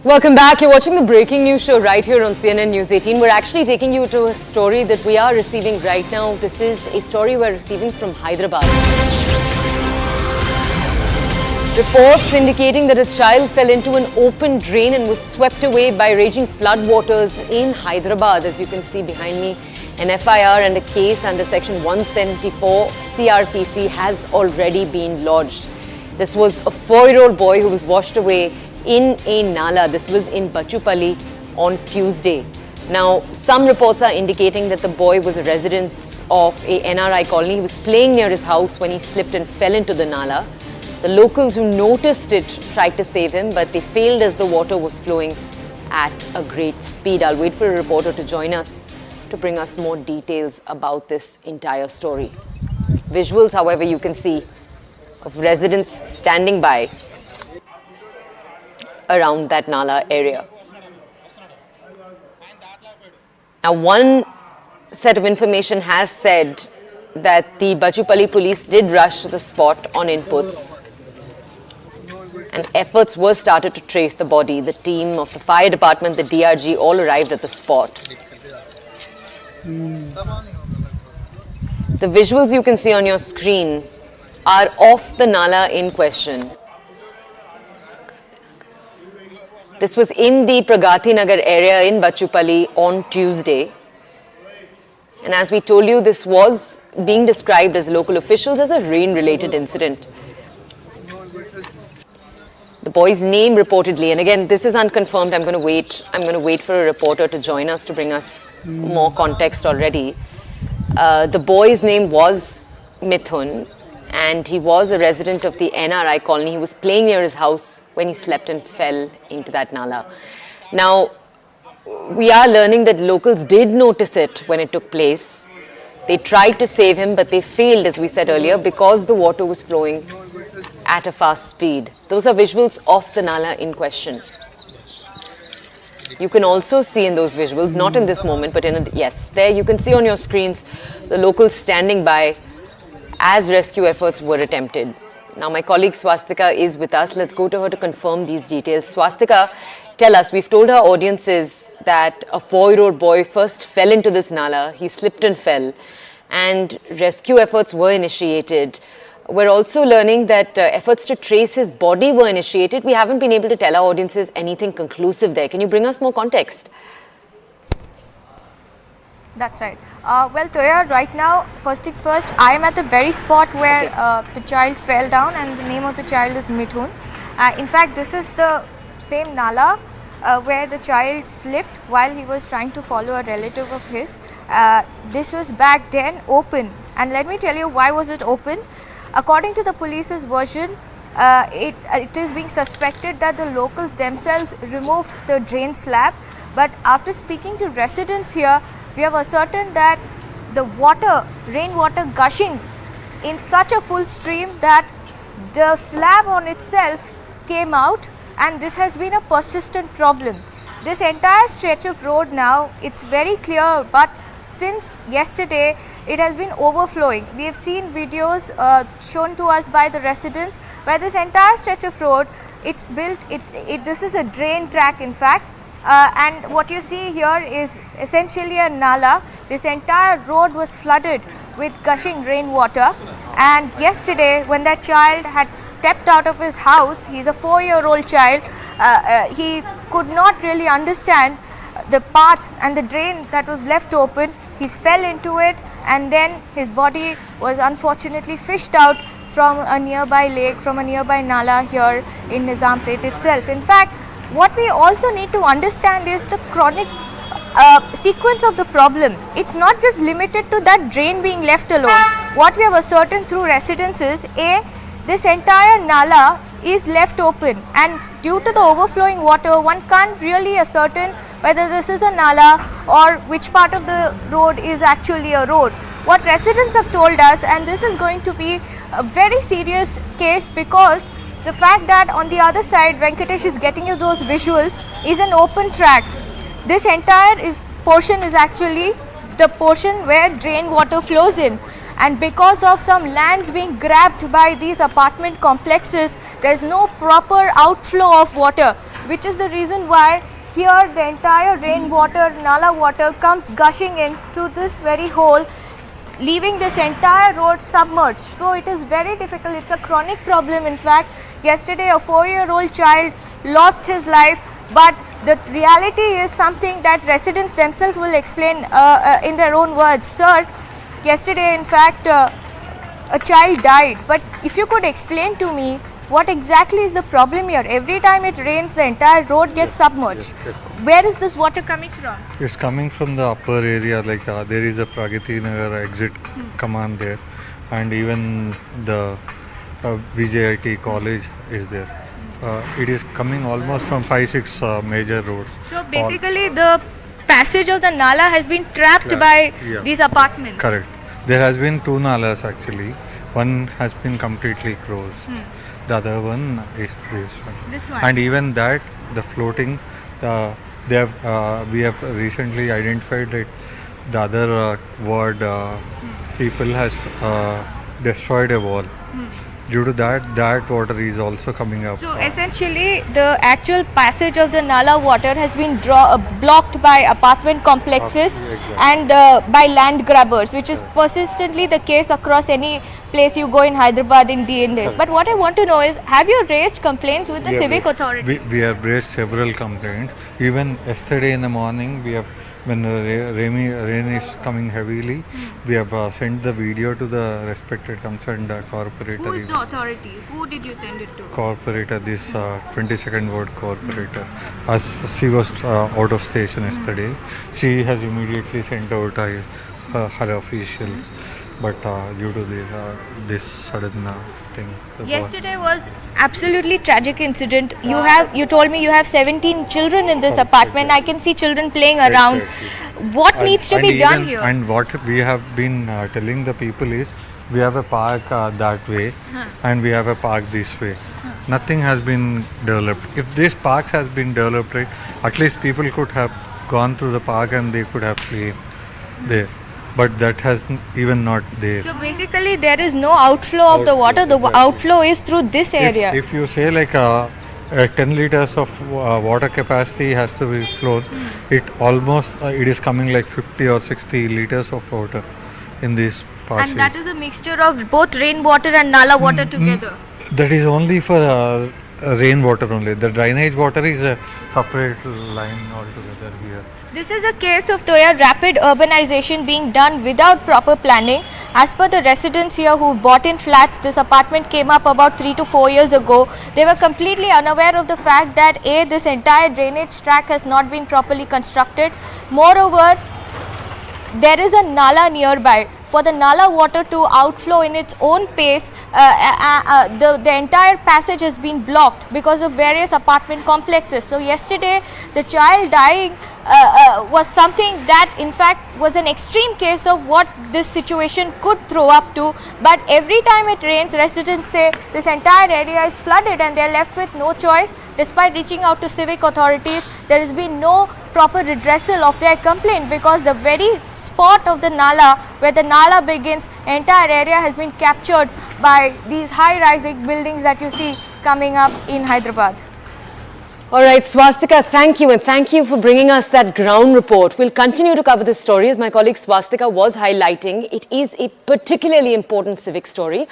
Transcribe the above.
Welcome back. You're watching the breaking news show right here on CNN News 18. We're actually taking you to a story that we are receiving right now. This is a story we're receiving from Hyderabad. Reports indicating that a child fell into an open drain and was swept away by raging floodwaters in Hyderabad. As you can see behind me, an FIR and a case under Section 174 CRPC has already been lodged. This was a 4-year-old boy who was washed away in a nala. This was in Bachupalli on Tuesday. Now, some reports are indicating that the boy was a resident of a NRI colony. He was playing near his house when he slipped and fell into the nala. The locals who noticed it tried to save him, but they failed as the water was flowing at a great speed. I'll wait for a reporter to join us to bring us more details about this entire story. Visuals, however, you can see of residents standing by around that nala area. Now, one set of information has said that the Bachupalli police did rush to the spot on inputs, and efforts were started to trace the body. The team of the fire department, the DRG, all arrived at the spot. The visuals you can see on your screen are of the nala in question. This was in the Pragati Nagar area in Bachupalli on Tuesday. And as we told you, this was being described as local officials as a rain-related incident. The boy's name reportedly, and again, this is unconfirmed. I'm going to wait for a reporter to join us to bring us more context already. The boy's name was Mithun, and he was a resident of the NRI colony. He was playing near his house when he slept and fell into that nala. Now, we are learning that locals did notice it when it took place. They tried to save him, but they failed, as we said earlier, because the water was flowing at a fast speed. Those are visuals of the nala in question. You can also see in those visuals, not in this moment, but yes, there you can see on your screens the locals standing by as rescue efforts were attempted. Now, my colleague Swastika is with us. Let's go to her to confirm these details. Swastika, tell us, we've told our audiences that a 4-year-old boy first fell into this nala. He slipped and fell, and rescue efforts were initiated. We're also learning that efforts to trace his body were initiated. We haven't been able to tell our audiences anything conclusive there. Can you bring us more context? That's right. Well, Toya, right now, first things first, I am at the very spot where the child fell down, and the name of the child is Mithun. In fact, this is the same nala where the child slipped while he was trying to follow a relative of his. This was back then open, and let me tell you why was it open. According to the police's version, it is being suspected that the locals themselves removed the drain slab, but after speaking to residents here, we have ascertained that the rainwater gushing in such a full stream that the slab on itself came out, and this has been a persistent problem. This entire stretch of road now, it's very clear, but since yesterday it has been overflowing. We have seen videos shown to us by the residents where this entire stretch of road, it's built, this is a drain track in fact. And what you see here is essentially a nala. This entire road was flooded with gushing rainwater, and yesterday when that child had stepped out of his house, he's a 4-year-old child, he could not really understand the path and the drain that was left open. He fell into it, and then his body was unfortunately fished out from a nearby lake, from a nearby nala here in Nizampet itself. In fact, what we also need to understand is the chronic sequence of the problem. It's not just limited to that drain being left alone. What we have ascertained through residents is this entire nala is left open, and due to the overflowing water, one can't really ascertain whether this is a nala or which part of the road is actually a road. What residents have told us, and this is going to be a very serious case because the fact that on the other side, Venkatesh is getting you those visuals, is an open track. This entire portion is actually the portion where drain water flows in, and because of some lands being grabbed by these apartment complexes, there is no proper outflow of water, which is the reason why here the entire rainwater, Nala water comes gushing in through this very hole, leaving this entire road submerged. So it is very difficult. It's a chronic problem. In fact, yesterday a 4-year-old child lost his life, but the reality is something that residents themselves will explain in their own words. Sir, yesterday in fact a child died, but if you could explain to me what exactly is the problem here? Every time it rains, the entire road gets submerged. Yes. Where is this water coming from? It's coming from the upper area, like there is a Pragati Nagar exit command there, and even the VJIT college is there. It is coming almost from 5-6 major roads. So basically the passage of the Nala has been trapped by these apartments. Correct. There has been 2 nalas actually. One has been completely closed. The other one is this one. This one. And even that, the floating, we have recently identified that the other ward people has destroyed a wall. Due to that water is also coming up. So essentially the actual passage of the Nala water has been blocked by apartment complexes Exactly. and by land grabbers, which is persistently the case across any place you go in Hyderabad in DNAs. But what I want to know is, have you raised complaints with the civic authority? We have raised several complaints. Even yesterday in the morning, we have, when the rain is coming heavily, we have sent the video to the respected concerned corporator. Who is the authority? Who did you send it to? Corporator, this 22nd ward corporator. As she was out of station yesterday, she has immediately sent out her officials. But due to this sudden thing, Yesterday was absolutely tragic incident. You told me you have 17 children in this apartment. I can see children playing around. Exactly. What needs to be done here? And what we have been telling the people is, we have a park that way and we have a park this way. Nothing has been developed. If this park has been developed, right, at least people could have gone through the park and they could have played there. But that has even not there. So basically there is no outflow of the water. The Exactly. outflow is through this area. If you say like 10 liters of water capacity has to be flowed, it almost it is coming like 50 or 60 liters of water in this passage. And that is a mixture of both rainwater and Nala water together. That is only for rainwater only. The drainage water is a separate line altogether here. This is a case of Toya rapid urbanization being done without proper planning. As per the residents here who bought in flats, this apartment came up about 3 to 4 years ago. They were completely unaware of the fact that this entire drainage track has not been properly constructed. Moreover, there is a Nala nearby. For the Nala water to outflow in its own pace, the entire passage has been blocked because of various apartment complexes. So yesterday, the child dying was something that in fact was an extreme case of what this situation could throw up to. But every time it rains, residents say this entire area is flooded and they are left with no choice. Despite reaching out to civic authorities, there has been no proper redressal of their complaint, because the very spot of the Nala, where the Nala begins, entire area has been captured by these high-rising buildings that you see coming up in Hyderabad. All right, Swastika, thank you, and thank you for bringing us that ground report. We'll continue to cover this story, as my colleague Swastika was highlighting. It is a particularly important civic story.